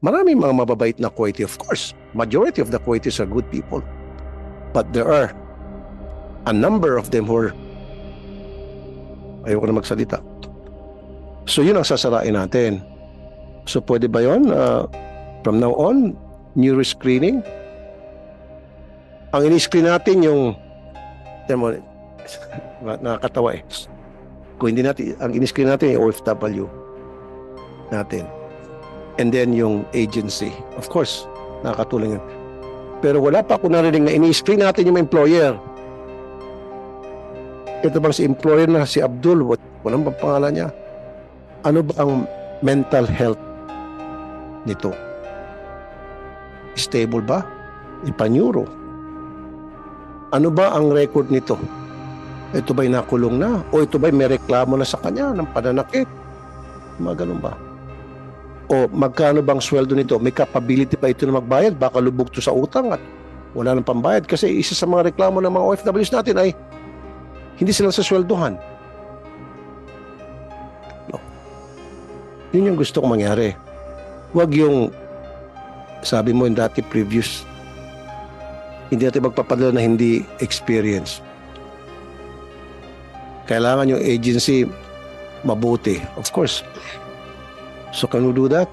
Maraming mga mababait na Kuwaiti. Of course, majority of the Kuwaitis are good people. But there are a number of them who are, ayoko na magsalita. So yun ang sasarain natin. So pwede ba yun? From now on, new screening? Ang ini-screen natin yung nakakatawa eh. Kung hindi natin, ang in-screen natin yung OFW natin. And then yung agency. Of course, nakakatulong yun. Pero wala pa ako narinig na ini-screen natin yung employer. Ito bang si employer na si Abdul, walang bang pangalan niya? Ano ba ang mental health nito? Stable ba? Ipa-neuro? Ano ba ang record nito? Ito ba'y nakulong na? O ito ba'y may reklamo na sa kanya ng pananakit? Mga ganun ba? O magkano bang sweldo nito? May capability pa ito na magbayad? Baka lubog to sa utang at wala nang pambayad. Kasi isa sa mga reklamo ng mga OFWs natin ay hindi sila sa sweldohan. No. Yun yung gusto kong mangyari. Huwag yung sabi mo yung dati previous, hindi natin magpapadala na hindi experience. Kailangan yung agency mabuti. Of course. So can we do that?